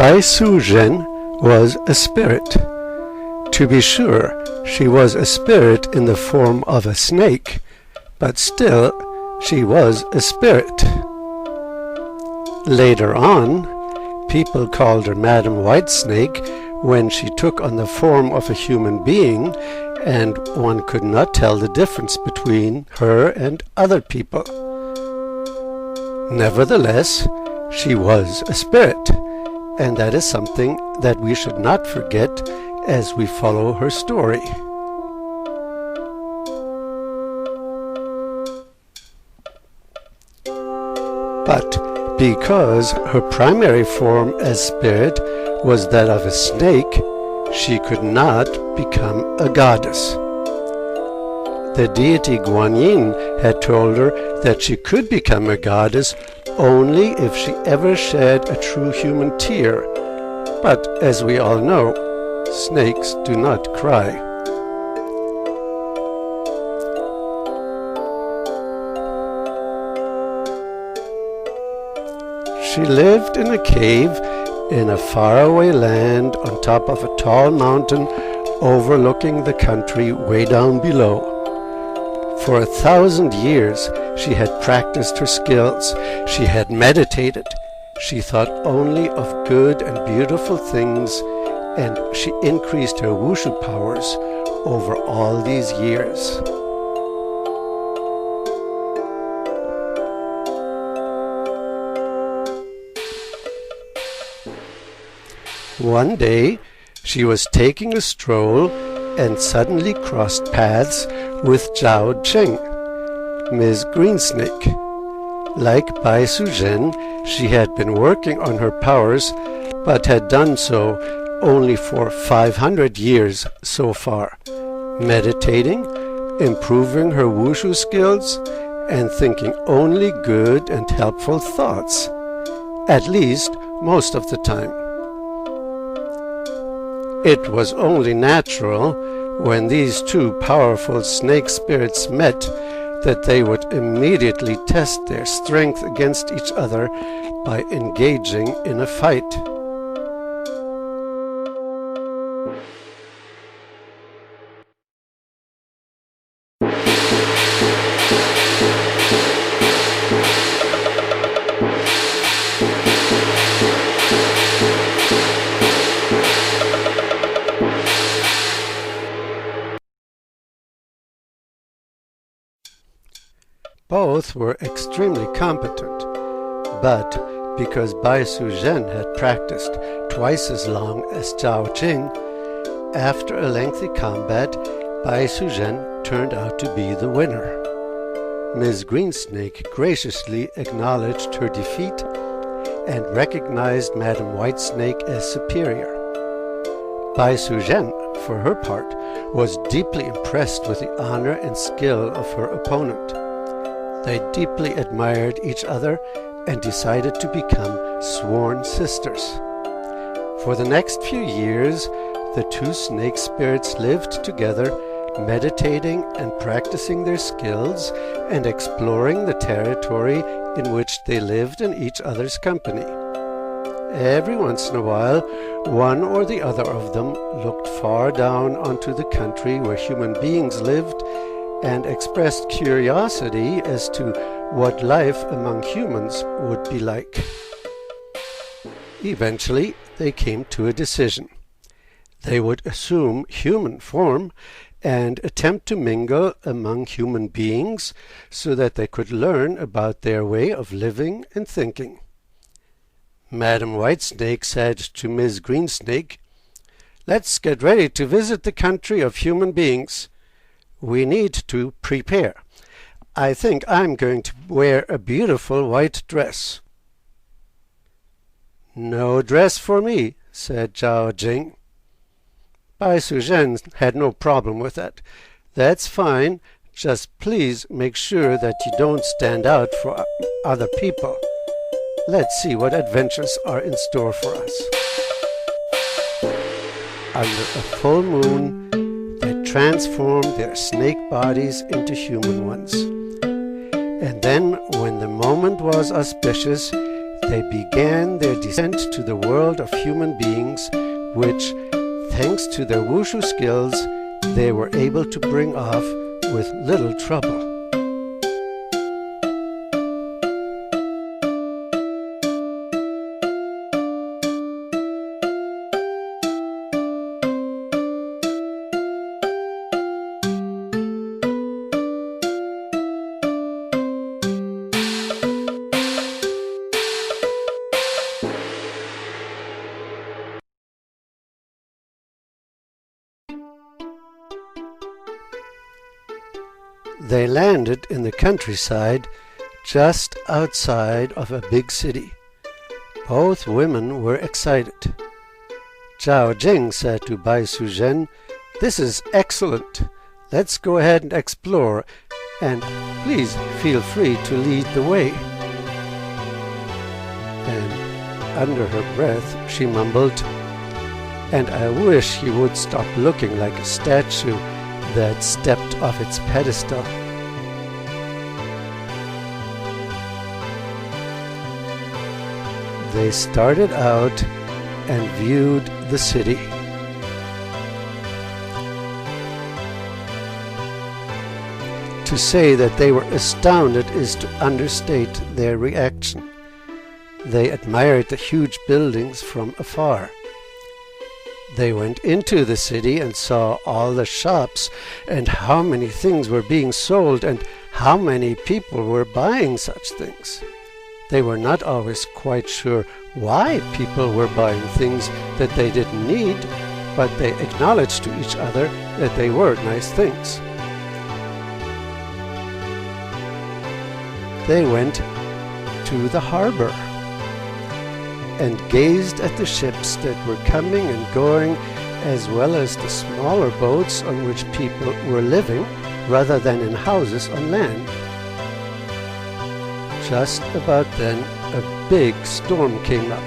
Bai Su Zhen was a spirit. To be sure, she was a spirit in the form of a snake, but still she was a spirit. Later on, people called her Madam Whitesnake when she took on the form of a human being, and one could not tell the difference between her and other people. Nevertheless, she was a spirit, and that is something that we should not forget as we follow her story. But because her primary form as spirit was that of a snake, she could not become a goddess. The deity Guanyin had told her that she could become a goddess only if she ever shed a true human tear. But as we all know, snakes do not cry. She lived in a cave in a faraway land on top of a tall mountain overlooking the country way down below. For 1,000 years she had practiced her skills. She had meditated. She thought only of good and beautiful things, and she increased her wushu powers over all these years. One day, she was taking a stroll and suddenly crossed paths with Qing, Ms. Greensnake. Like Bai Su Zhen, she had been working on her powers, but had done so only for 500 years so far, meditating, improving her wushu skills, and thinking only good and helpful thoughts, at least most of the time. It was only natural, when these two powerful snake spirits met, that they would immediately test their strength against each other by engaging in a fight. Both were extremely competent, but because Bai Su Zhen had practiced twice as long as Qing, after a lengthy combat, Bai Su Zhen turned out to be the winner. Ms. Greensnake graciously acknowledged her defeat and recognized Madam Whitesnake as superior. Bai Su Zhen, for her part, was deeply impressed with the honor and skill of her opponent. They deeply admired each other and decided to become sworn sisters. For the next few years, the two snake spirits lived together, meditating and practicing their skills and exploring the territory in which they lived in each other's company. Every once in a while, one or the other of them looked far down onto the country where human beings lived and expressed curiosity as to what life among humans would be like. Eventually, they came to a decision. They would assume human form and attempt to mingle among human beings so that they could learn about their way of living and thinking. Madam Whitesnake said to Ms. Greensnake, "Let's get ready to visit the country of human beings. We need to prepare. I think I'm going to wear a beautiful white dress." "No dress for me," said Qing. Bai Su Zhen had no problem with that. "That's fine. Just please make sure that you don't stand out for other people. Let's see what adventures are in store for us." Under a full moon, they transformed their snake bodies into human ones. And then, when the moment was auspicious, they began their descent to the world of human beings, which, thanks to their wushu skills, they were able to bring off with little trouble. They landed in the countryside just outside of a big city. Both women were excited. Zhao Jing said to Bai Suzhen, "This is excellent. Let's go ahead and explore, and please feel free to lead the way." And under her breath she mumbled, "And I wish he would stop looking like a statue that stepped off its pedestal." They started out and viewed the city. To say that they were astounded is to understate their reaction. They admired the huge buildings from afar. They went into the city and saw all the shops and how many things were being sold and how many people were buying such things. They were not always quite sure why people were buying things that they didn't need, but they acknowledged to each other that they were nice things. They went to the harbor and gazed at the ships that were coming and going, as well as the smaller boats on which people were living rather than in houses on land. Just about then, a big storm came up.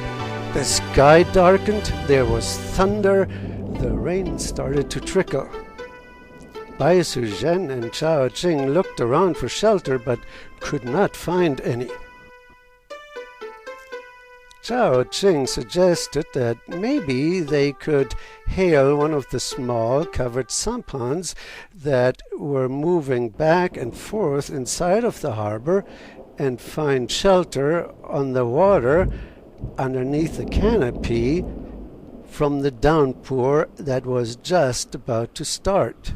The sky darkened, there was thunder, the rain started to trickle. Bai Suzhen and Zhao Jing looked around for shelter but could not find any. Zhao Jing suggested that maybe they could hail one of the small covered sampans that were moving back and forth inside of the harbor and find shelter on the water underneath the canopy from the downpour that was just about to start.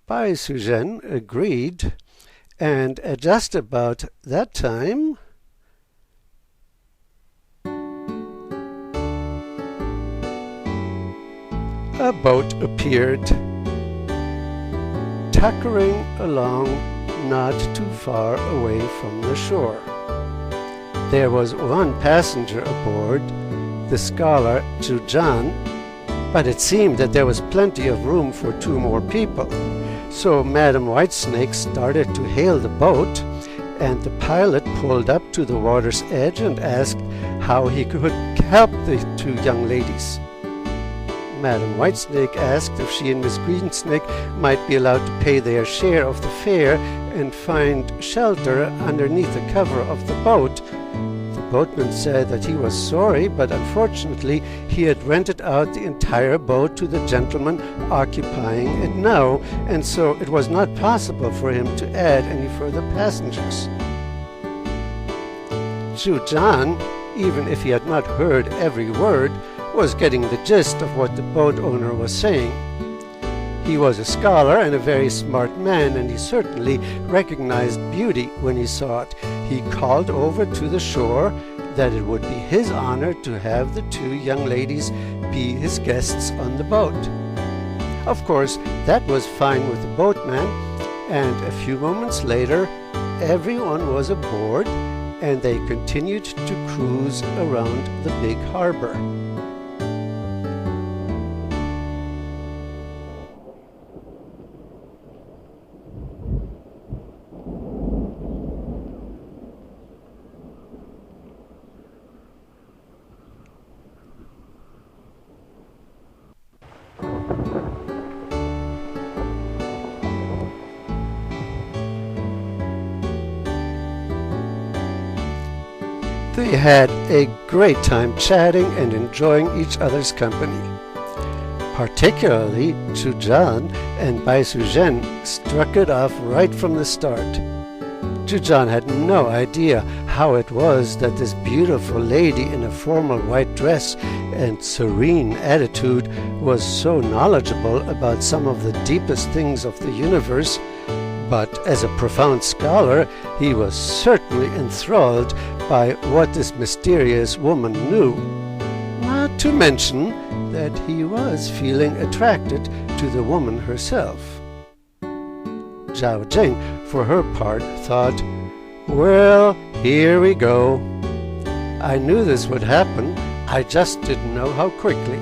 Bai Suzhen agreed, and at just about that time, a boat appeared, tuckering along not too far away from the shore. There was one passenger aboard, the scholar Zhu Zhan, but it seemed that there was plenty of room for 2 more people. So Madam Whitesnake started to hail the boat, and the pilot pulled up to the water's edge and asked how he could help the 2 young ladies. Madam Whitesnake asked if she and Miss Greensnake might be allowed to pay their share of the fare and find shelter underneath the cover of the boat. The boatman said that he was sorry, but unfortunately he had rented out the entire boat to the gentleman occupying it now, and so it was not possible for him to add any further passengers. Zhu Zhan, even if he had not heard every word, was getting the gist of what the boat owner was saying. He was a scholar and a very smart man, and he certainly recognized beauty when he saw it. He called over to the shore that it would be his honor to have the 2 young ladies be his guests on the boat. Of course, that was fine with the boatman, and a few moments later, everyone was aboard, and they continued to cruise around the big harbor. They had a great time chatting and enjoying each other's company. Particularly, Zhujan and Baisuzhen struck it off right from the start. Zhujan had no idea how it was that this beautiful lady in a formal white dress and serene attitude was so knowledgeable about some of the deepest things of the universe, but as a profound scholar, he was certainly enthralled by what this mysterious woman knew. Not to mention that he was feeling attracted to the woman herself. Zhao Jing, for her part, thought, "Well, here we go. I knew this would happen, I just didn't know how quickly."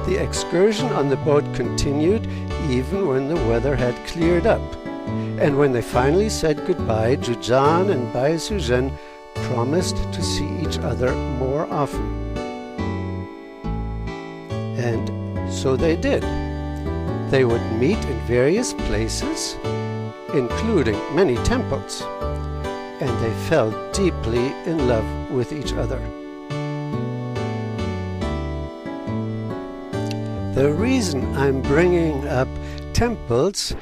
The excursion on the boat continued even when the weather had cleared up, and when they finally said goodbye, Zhujan and Baisuzhen promised to see each other more often. And so they did. They would meet in various places, including many temples, and they fell deeply in love with each other. The reason I'm bringing up temples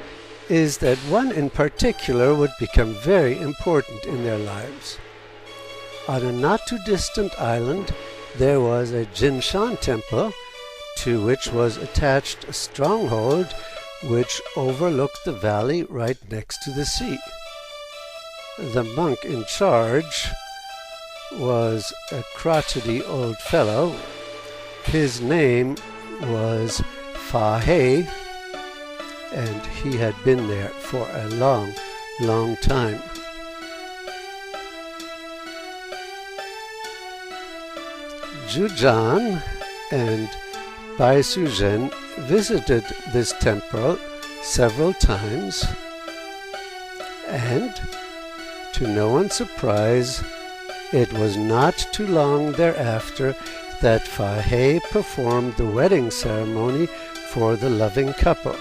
is that one in particular would become very important in their lives. On a not-too-distant island, there was a Jinshan temple, to which was attached a stronghold which overlooked the valley right next to the sea. The monk in charge was a crotchety old fellow. His name was Fahai, and he had been there for a long, long time. Zhujan and Baisuzhen visited this temple several times, and, to no one's surprise, it was not too long thereafter that Fahai performed the wedding ceremony for the loving couple.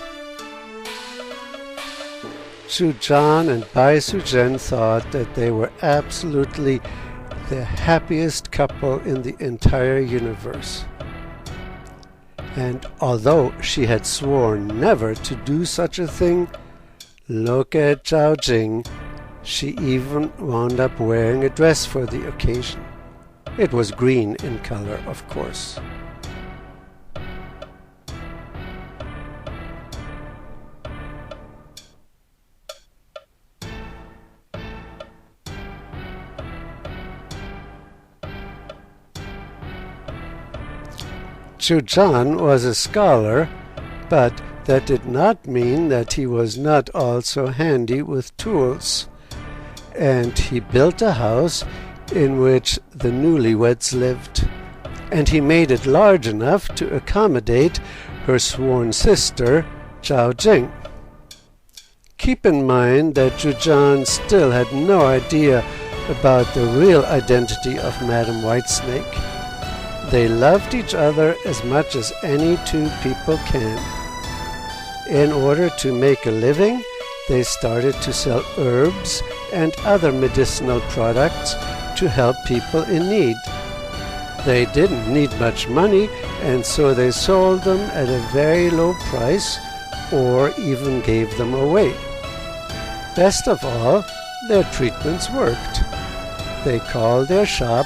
Zhujan and Baisuzhen thought that they were absolutely the happiest couple in the entire universe. And although she had sworn never to do such a thing, look at Zhao Jing, she even wound up wearing a dress for the occasion. It was green in color, of course. Zhujan was a scholar, but that did not mean that he was not also handy with tools. And he built a house in which the newlyweds lived, and he made it large enough to accommodate her sworn sister, Zhao Jing. Keep in mind that Zhujan still had no idea about the real identity of Madame Whitesnake. They loved each other as much as any two people can. In order to make a living, they started to sell herbs and other medicinal products to help people in need. They didn't need much money, and so they sold them at a very low price or even gave them away. Best of all, their treatments worked. They called their shop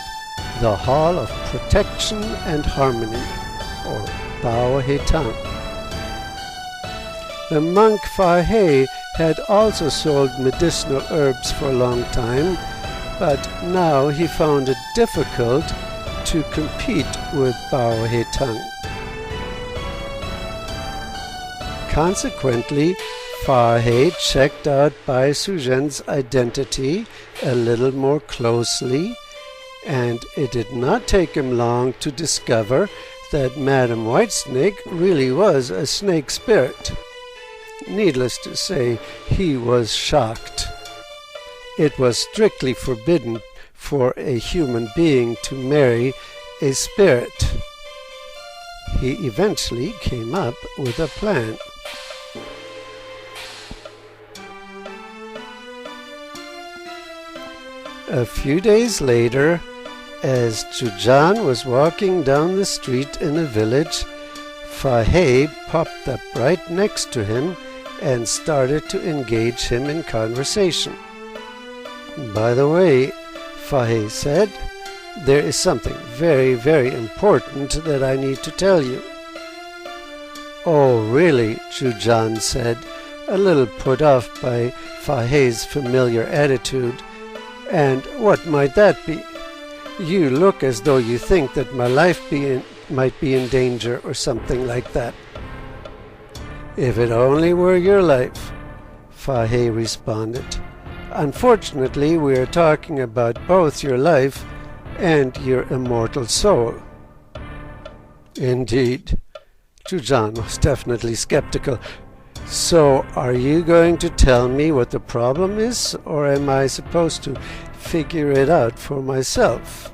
the Hall of Protection and Harmony, or Bao He Tang. The monk Fahai had also sold medicinal herbs for a long time, but now he found it difficult to compete with Bao He Tang. Consequently, Fahai checked out Baisuzhen's identity a little more closely, and it did not take him long to discover that Madame Whitesnake really was a snake spirit. Needless to say, he was shocked. It was strictly forbidden for a human being to marry a spirit. He eventually came up with a plan. A few days later, as Zhujan was walking down the street in a village, Fahai popped up right next to him and started to engage him in conversation. "By the way," Fahai said, "there is something very, very important that I need to tell you." "Oh, really?" Zhujan said, a little put off by Fahai's familiar attitude. "And what might that be? You look as though you think that my life might be in danger or something like that." "If it only were your life," Fahai responded. "Unfortunately, we are talking about both your life and your immortal soul." Indeed. Zhujan was definitely skeptical. "So, are you going to tell me what the problem is, or am I supposed to figure it out for myself?"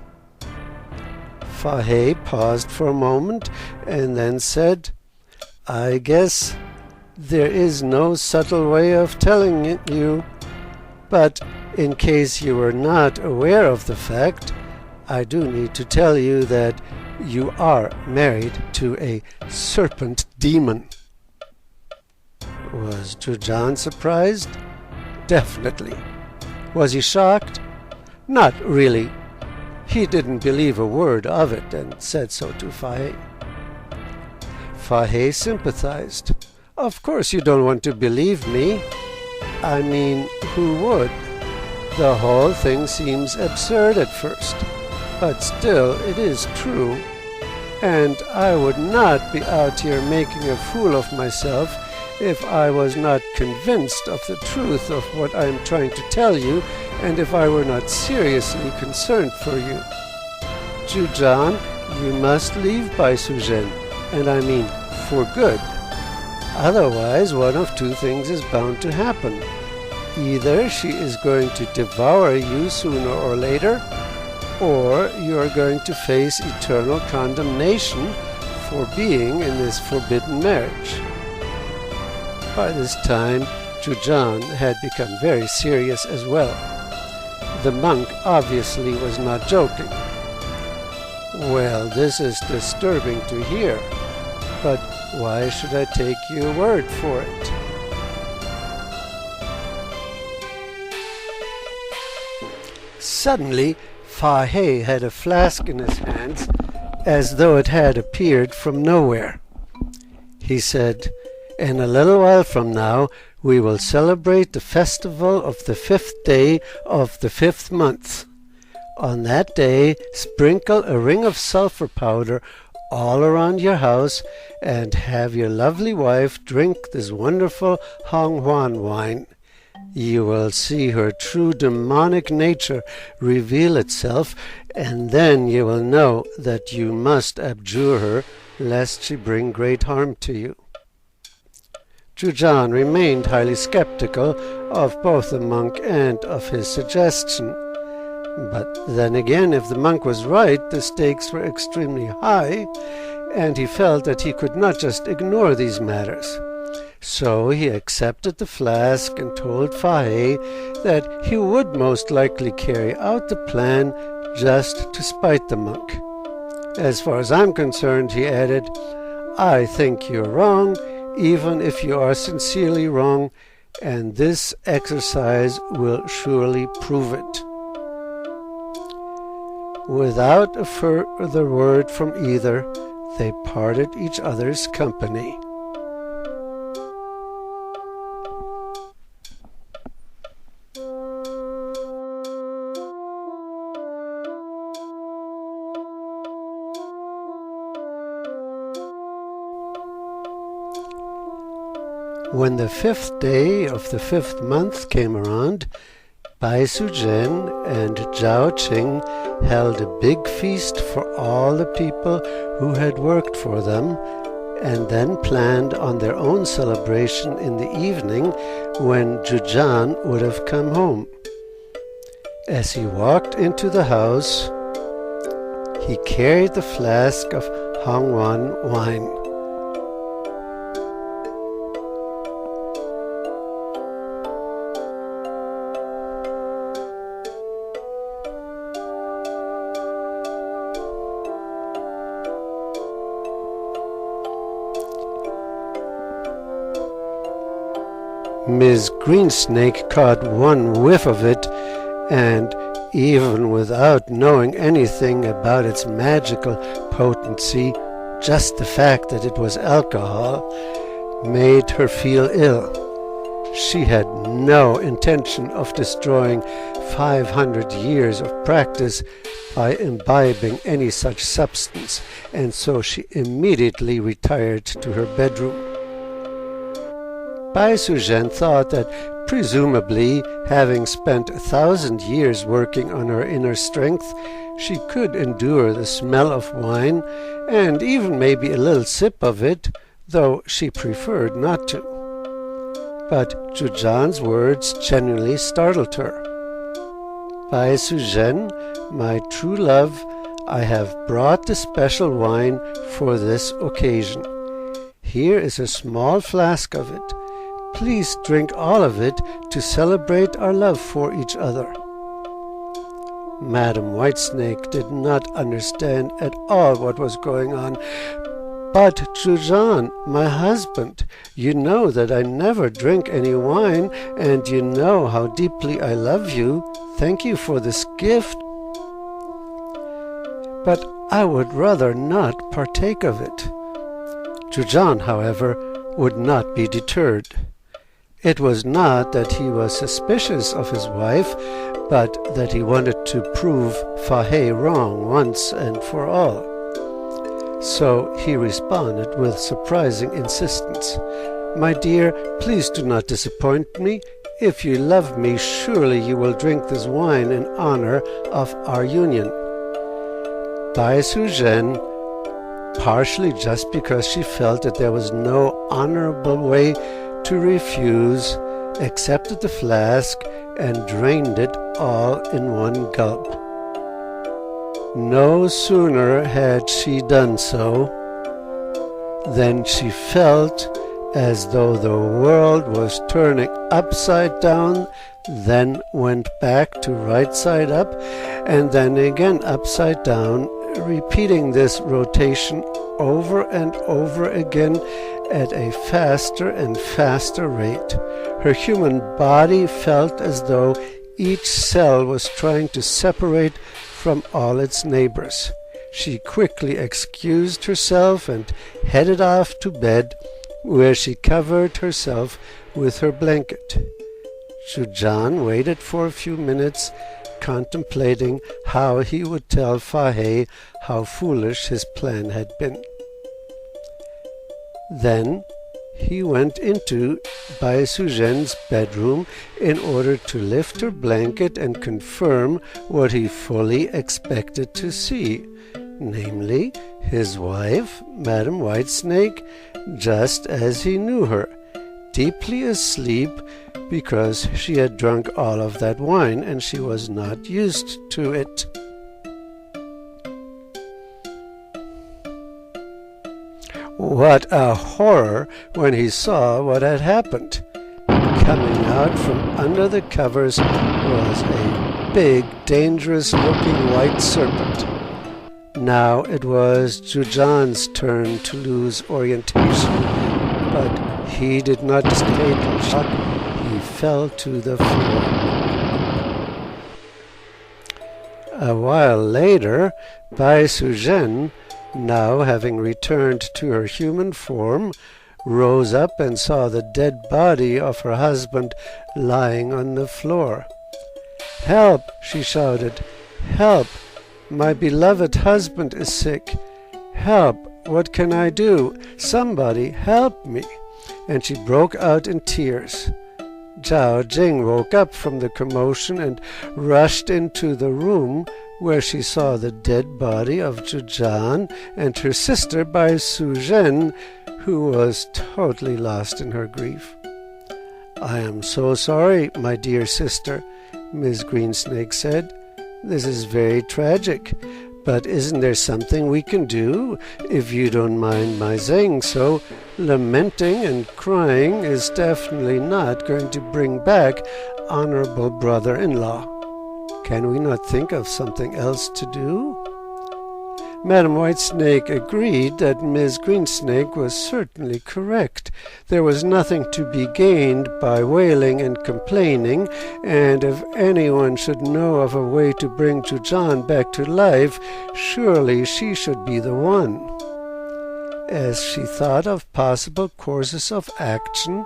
Fahai paused for a moment and then said, "I guess there is no subtle way of telling it you, but in case you were not aware of the fact, I do need to tell you that you are married to a serpent demon." Was Zhujan surprised? Definitely. Was he shocked? Not really. He didn't believe a word of it and said so to Fahai. Fahai sympathized. "Of course you don't want to believe me. I mean, who would? The whole thing seems absurd at first, but still it is true. And I would not be out here making a fool of myself if I was not convinced of the truth of what I am trying to tell you, and if I were not seriously concerned for you. Zhujan, you must leave Baisuzhen, and I mean for good. Otherwise, one of two things is bound to happen. Either she is going to devour you sooner or later, or you are going to face eternal condemnation for being in this forbidden marriage." By this time, Zhujan had become very serious as well. The monk obviously was not joking. "Well, this is disturbing to hear, but why should I take your word for it?" Suddenly, Fahai had a flask in his hands as though it had appeared from nowhere. He said, "In a little while from now, we will celebrate the festival of the 5th day of the 5th month. On that day, sprinkle a ring of sulfur powder all around your house and have your lovely wife drink this wonderful Honghuan wine. You will see her true demonic nature reveal itself, and then you will know that you must abjure her, lest she bring great harm to you." Zhujan remained highly skeptical of both the monk and of his suggestion. But then again, if the monk was right, the stakes were extremely high, and he felt that he could not just ignore these matters. So he accepted the flask and told Fahai that he would most likely carry out the plan just to spite the monk. "As far as I'm concerned," he added, "I think you're wrong, even if you are sincerely wrong, and this exercise will surely prove it." Without a further word from either, they parted each other's company. When the 5th day of the 5th month came around, Baisuzhen and Qing held a big feast for all the people who had worked for them, and then planned on their own celebration in the evening when Zhujan would have come home. As he walked into the house, he carried the flask of Honghuan wine. Ms. Greensnake caught one whiff of it, and even without knowing anything about its magical potency, just the fact that it was alcohol made her feel ill. She had no intention of destroying 500 years of practice by imbibing any such substance, and so she immediately retired to her bedroom. Bai Sujen thought that presumably, having spent 1,000 years working on her inner strength, she could endure the smell of wine and even maybe a little sip of it, though she preferred not to. But Zhujian's words genuinely startled her. Bai Sujen, my true love, I have brought the special wine for this occasion. Here is a small flask of it. Please drink all of it to celebrate our love for each other. Madam Whitesnake did not understand at all what was going on. But, Zhujian, my husband, you know that I never drink any wine, and you know how deeply I love you. Thank you for this gift. But I would rather not partake of it. Zhujian, however, would not be deterred. It was not that he was suspicious of his wife, but that he wanted to prove Fahai wrong once and for all. So he responded with surprising insistence. My dear, please do not disappoint me. If you love me, surely you will drink this wine in honor of our union. Bai Sujen, partially just because she felt that there was no honorable way to refuse, accepted the flask and drained it all in one gulp. No sooner had she done so than she felt as though the world was turning upside down, then went back to right side up, and then again upside down, repeating this rotation over and over again at a faster and faster rate. Her human body felt as though each cell was trying to separate from all its neighbors. She quickly excused herself and headed off to bed, where she covered herself with her blanket. Zhujian waited for a few minutes, contemplating how he would tell Fahai how foolish his plan had been. Then he went into Bai Sujen's bedroom in order to lift her blanket and confirm what he fully expected to see, namely his wife, Madam Whitesnake, just as he knew her, deeply asleep because she had drunk all of that wine and she was not used to it. What a horror when he saw what had happened. Coming out from under the covers was a big, dangerous-looking white serpent. Now it was Zhujian's turn to lose orientation, but he did not escape in shock. He fell to the floor. A while later, Bai Sujen, now having returned to her human form, rose up and saw the dead body of her husband lying on the floor. "Help!" she shouted. "Help! My beloved husband is sick. Help! What can I do? Somebody help me!" And she broke out in tears. Zhao Jing woke up from the commotion and rushed into the room where she saw the dead body of Zhujian and her sister Bai Sujen, who was totally lost in her grief. "I am so sorry, my dear sister," Ms. Greensnake said. "This is very tragic, but isn't there something we can do, if you don't mind my saying so? Lamenting and crying is definitely not going to bring back honorable brother-in-law. Can we not think of something else to do?" Madam Whitesnake agreed that Ms. Greensnake was certainly correct. There was nothing to be gained by wailing and complaining, and if anyone should know of a way to bring Jujan back to life, surely she should be the one. As she thought of possible courses of action,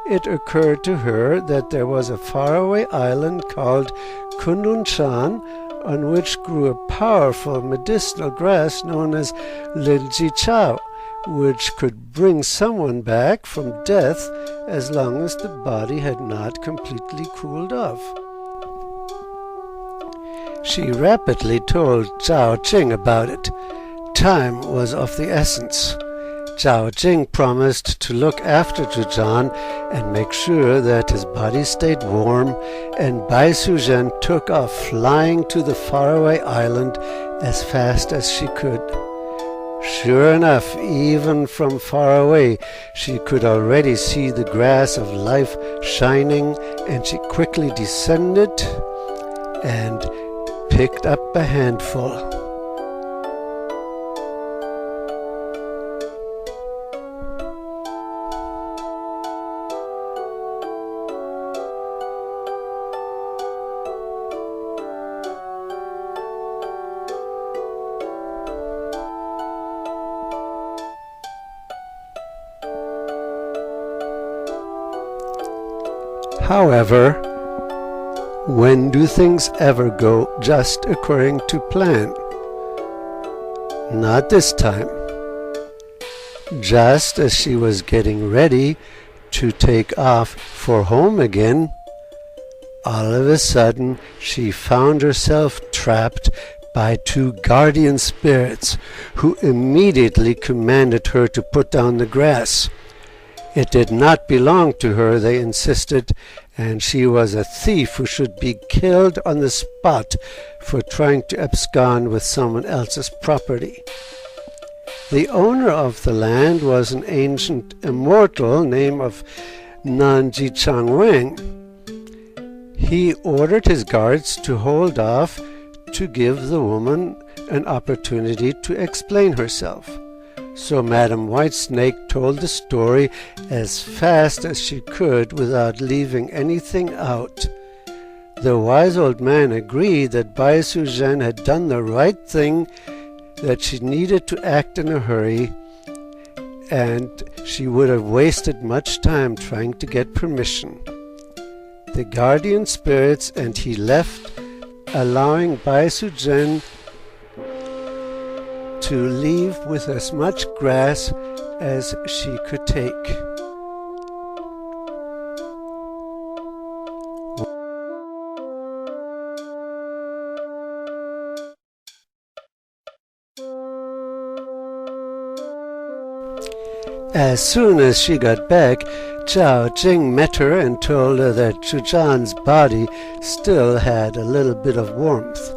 it occurred to her that there was a faraway island called Kundunchan, on which grew a powerful medicinal grass known as Xiao, which could bring someone back from death as long as the body had not completely cooled off. She rapidly told Zhao Qing about it. Time was of the essence. Zhao Qing promised to look after Jujan and make sure that his body stayed warm, and Bai Suzhen took off flying to the faraway island as fast as she could. Sure enough, even from far away, she could already see the grass of life shining, and she quickly descended and picked up a handful. However, when do things ever go just according to plan? Not this time. Just as she was getting ready to take off for home again, all of a sudden she found herself trapped by two guardian spirits who immediately commanded her to put down the grass. It did not belong to her, they insisted, and she was a thief who should be killed on the spot for trying to abscond with someone else's property. The owner of the land was an ancient immortal named of Nanji Changweng. He ordered his guards to hold off to give the woman an opportunity to explain herself. So Madam Whitesnake told the story as fast as she could without leaving anything out. The wise old man agreed that Bai Suzhen had done the right thing, that she needed to act in a hurry, and she would have wasted much time trying to get permission. The guardian spirits and he left, allowing Bai Suzhen to leave with as much grass as she could take. As soon as she got back, Zhao Qing met her and told her that Jujan's body still had a little bit of warmth.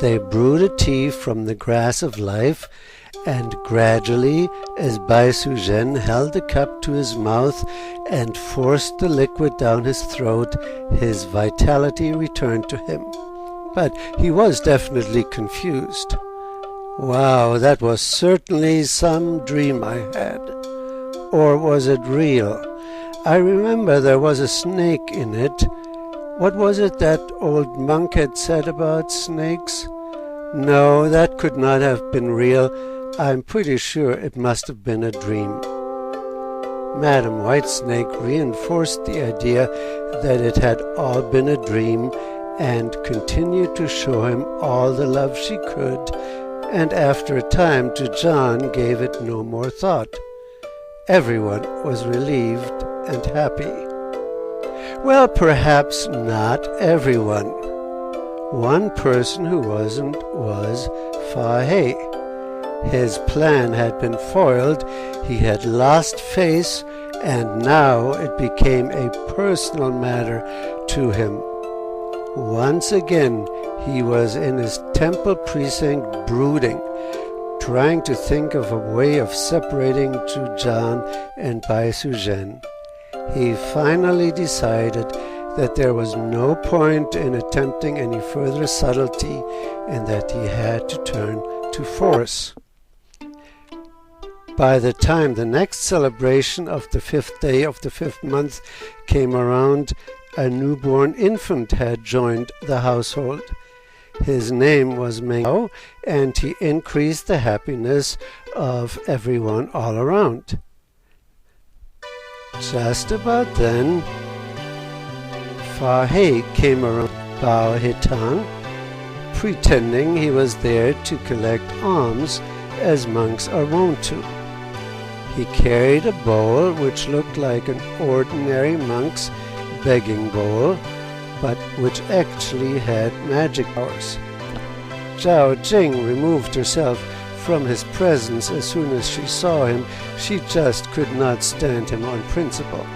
They brewed a tea from the grass of life, and gradually, as Bai Suzhen held the cup to his mouth and forced the liquid down his throat, his vitality returned to him. But he was definitely confused. Wow, that was certainly some dream I had. Or was it real? I remember there was a snake in it. What was it that old monk had said about snakes? No, that could not have been real. I'm pretty sure it must have been a dream. Madam Whitesnake reinforced the idea that it had all been a dream and continued to show him all the love she could, and after a time Jujan gave it no more thought. Everyone was relieved and happy. Well, perhaps not everyone. One person who wasn't was Fahai. His plan had been foiled, he had lost face, and now it became a personal matter to him. Once again, he was in his temple precinct brooding, trying to think of a way of separating Jujan and Bai Suzhen. He finally decided that there was no point in attempting any further subtlety and that he had to turn to force. By the time the next celebration of the 5th day of the 5th month came around, a newborn infant had joined the household. His name was Xiao, and he increased the happiness of everyone all around. Just about then, Fahai came around Bao Hitang, pretending he was there to collect alms as monks are wont to. He carried a bowl which looked like an ordinary monk's begging bowl, but which actually had magic powers. Zhao Jing removed herself from his presence as soon as she saw him. She just could not stand him on principle.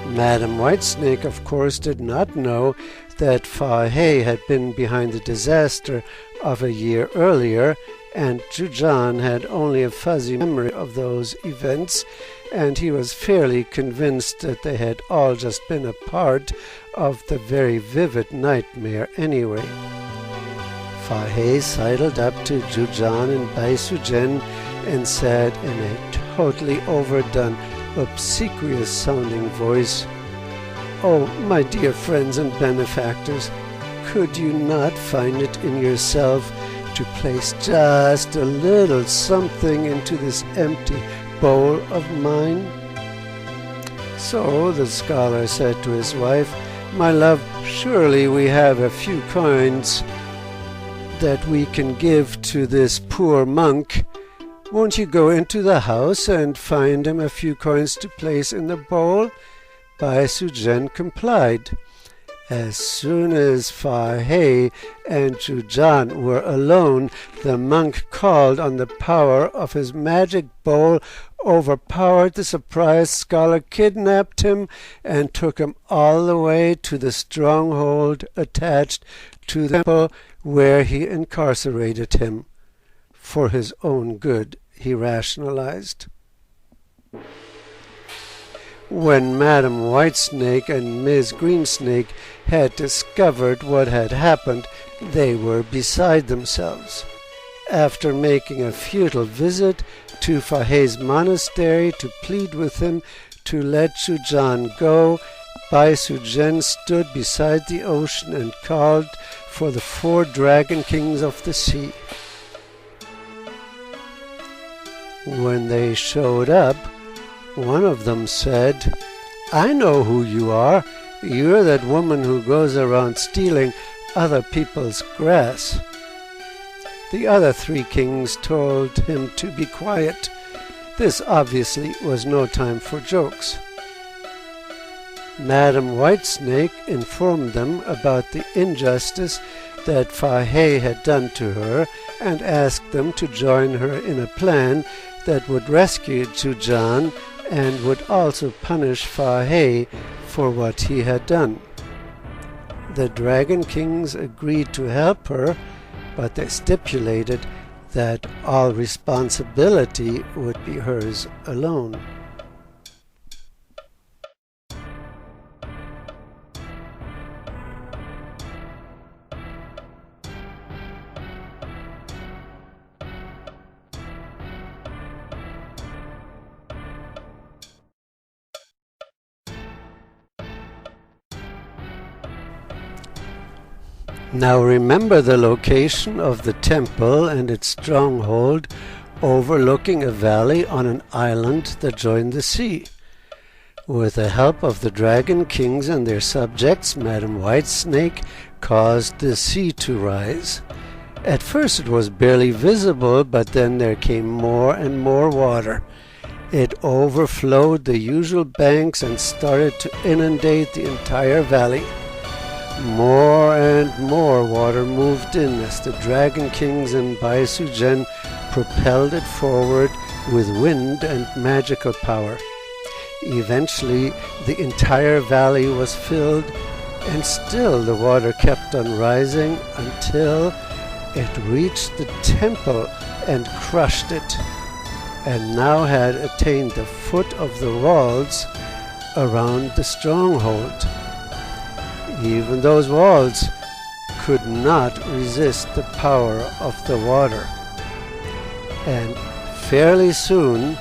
Madame Whitesnake, of course, did not know that Fahai had been behind the disaster of a year earlier, and Zhujan had only a fuzzy memory of those events, and he was fairly convinced that they had all just been a part of the very vivid nightmare anyway. Fahai sidled up to Zhujan and Bai Suzhen and said in a totally overdone, obsequious-sounding voice, "Oh, my dear friends and benefactors, could you not find it in yourself to place just a little something into this empty bowl of mine?" So the scholar said to his wife, "My love, surely we have a few coins that we can give to this poor monk. Won't you go into the house and find him a few coins to place in the bowl?" Bai Suzhen complied. As soon as Fahai and Zhujan were alone, the monk called on the power of his magic bowl, overpowered the surprised scholar, kidnapped him, and took him all the way to the stronghold attached to the temple, where he incarcerated him. For his own good, he rationalized. When Madame Whitesnake and Ms. Greensnake had discovered what had happened, they were beside themselves. After making a futile visit to Fahai's monastery to plead with him to let Zhujan go, Bai Suzhen stood beside the ocean and called for the 4 dragon kings of the sea. When they showed up, one of them said, "I know who you are. You're that woman who goes around stealing other people's grass." The other 3 kings told him to be quiet. This obviously was no time for jokes. Madame Whitesnake informed them about the injustice that Fahai had done to her and asked them to join her in a plan that would rescue Zhujan and would also punish Fahai for what he had done. The Dragon Kings agreed to help her, but they stipulated that all responsibility would be hers alone. Now remember the location of the temple and its stronghold overlooking a valley on an island that joined the sea. With the help of the Dragon Kings and their subjects, Madame Whitesnake caused the sea to rise. At first it was barely visible, but then there came more and more water. It overflowed the usual banks and started to inundate the entire valley. More and more water moved in as the Dragon Kings and Bai Suzhen propelled it forward with wind and magical power. Eventually, the entire valley was filled, and still the water kept on rising until it reached the temple and crushed it, and now had attained the foot of the walls around the stronghold. Even those walls could not resist the power of the water. and fairly soon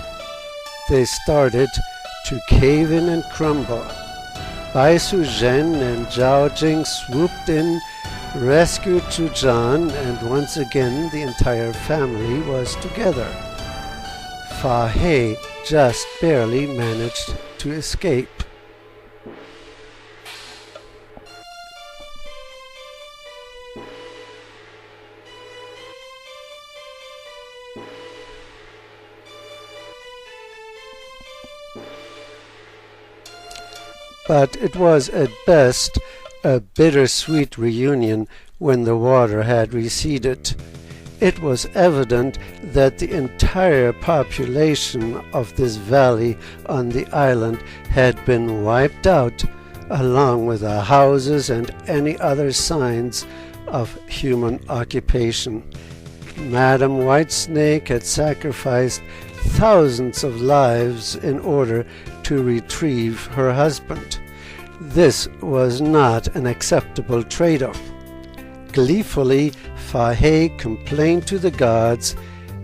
they started to cave in and crumble. Baisu Zhen and Zhao Jing swooped in, rescued Zhujan, and once again the entire family was together. Fahai just barely managed to escape. But it was at best a bittersweet reunion when the water had receded. It was evident that the entire population of this valley on the island had been wiped out, along with the houses and any other signs of human occupation. Madam Whitesnake had sacrificed thousands of lives in order to retrieve her husband. This was not an acceptable trade-off. Gleefully, Fahai complained to the gods,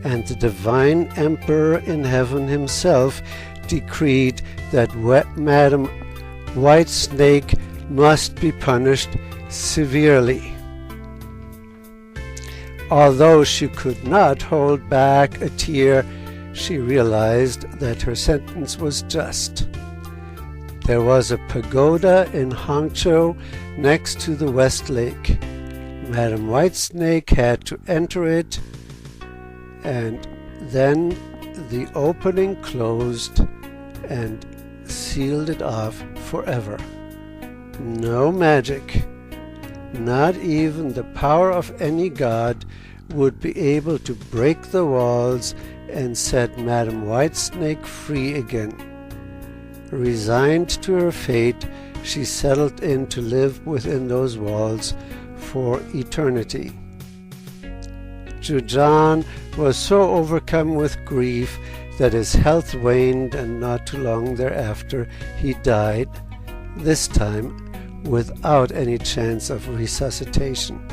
and the divine emperor in heaven himself decreed that Madam Whitesnake must be punished severely. Although she could not hold back a tear, she realized that her sentence was just. There was a pagoda in Hangzhou next to the West Lake. Madam Whitesnake had to enter it, and then the opening closed and sealed it off forever. No magic, not even the power of any god, would be able to break the walls and set Madam Whitesnake free again. Resigned to her fate, she settled in to live within those walls for eternity. Zhujan was so overcome with grief that his health waned, and not too long thereafter he died, this time without any chance of resuscitation.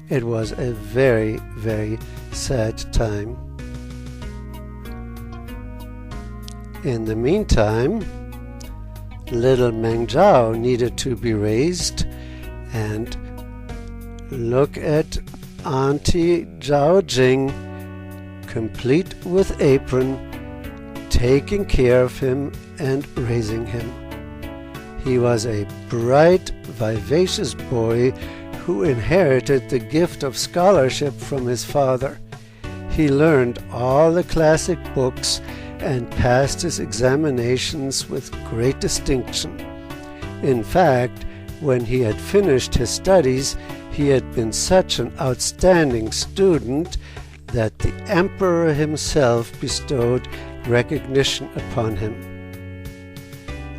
It was a very, very sad time. In the meantime, little Meng Zhao needed to be raised, and look at Auntie Zhao Jing, complete with apron, taking care of him and raising him. He was a bright, vivacious boy who inherited the gift of scholarship from his father. He learned all the classic books and passed his examinations with great distinction. In fact, when he had finished his studies, he had been such an outstanding student that the emperor himself bestowed recognition upon him.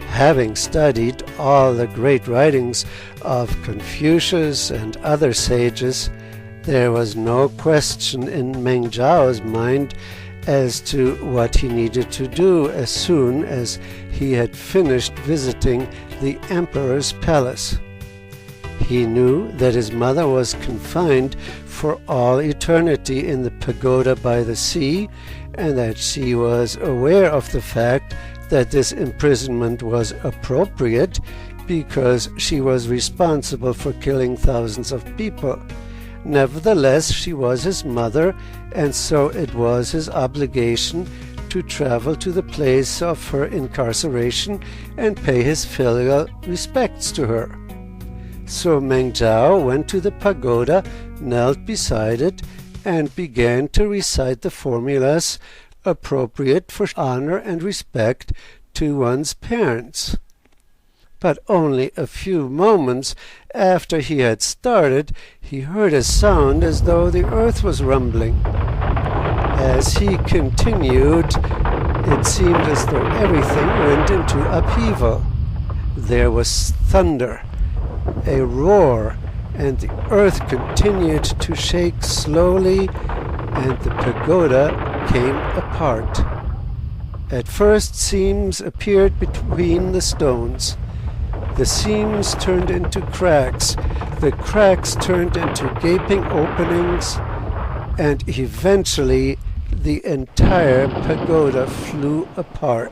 Having studied all the great writings of Confucius and other sages, there was no question in Meng Zhao's mind as to what he needed to do as soon as he had finished visiting the emperor's palace. He knew that his mother was confined for all eternity in the pagoda by the sea, and that she was aware of the fact that this imprisonment was appropriate because she was responsible for killing thousands of people. Nevertheless, she was his mother, and so it was his obligation to travel to the place of her incarceration and pay his filial respects to her. So Meng Zhao went to the pagoda, knelt beside it, and began to recite the formulas appropriate for honor and respect to one's parents. But only a few moments after he had started, he heard a sound as though the earth was rumbling. As he continued, it seemed as though everything went into upheaval. There was thunder, a roar, and the earth continued to shake slowly, and the pagoda came apart. At first, seams appeared between the stones. The seams turned into cracks, the cracks turned into gaping openings, and eventually the entire pagoda flew apart.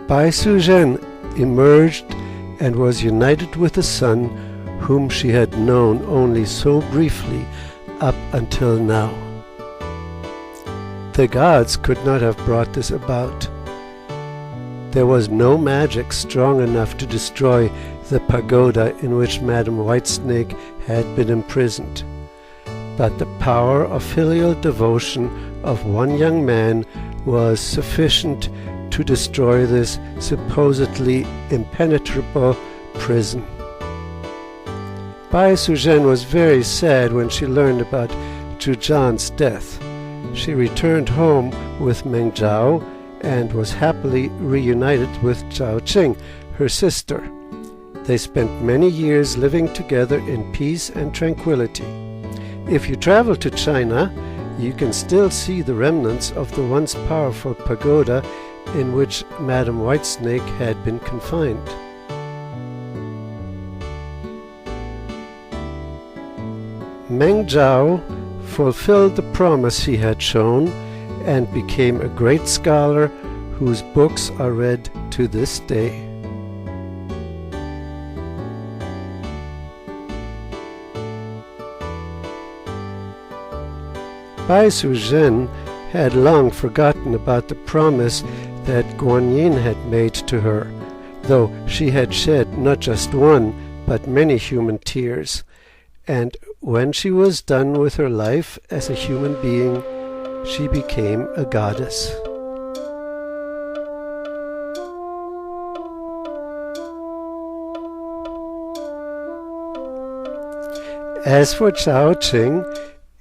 Bai Su-zhen emerged and was united with the son whom she had known only so briefly up until now. The gods could not have brought this about. There was no magic strong enough to destroy the pagoda in which Madame Whitesnake had been imprisoned. But the power of filial devotion of one young man was sufficient to destroy this supposedly impenetrable prison. Bai Su-zhen was very sad when she learned about Zhujian's death. She returned home with Meng Zhao and was happily reunited with Zhao Qing, her sister. They spent many years living together in peace and tranquility. If you travel to China, you can still see the remnants of the once powerful pagoda in which Madame Whitesnake had been confined. Meng Zhao fulfilled the promise he had shown and became a great scholar whose books are read to this day. Bai Su-zhen had long forgotten about the promise that Guanyin had made to her, though she had shed not just one, but many human tears. And when she was done with her life as a human being, she became a goddess. As for Zhao Qing,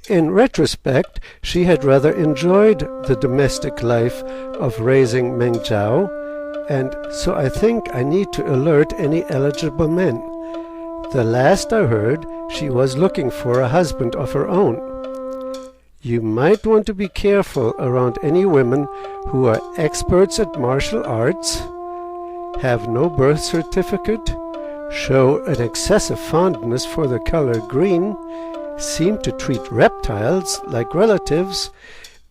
in retrospect, she had rather enjoyed the domestic life of raising Meng Zhao, and so I think I need to alert any eligible men. The last I heard, she was looking for a husband of her own. You might want to be careful around any women who are experts at martial arts, have no birth certificate, show an excessive fondness for the color green, seem to treat reptiles like relatives,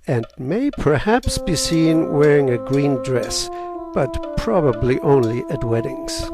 and may perhaps be seen wearing a green dress, but probably only at weddings.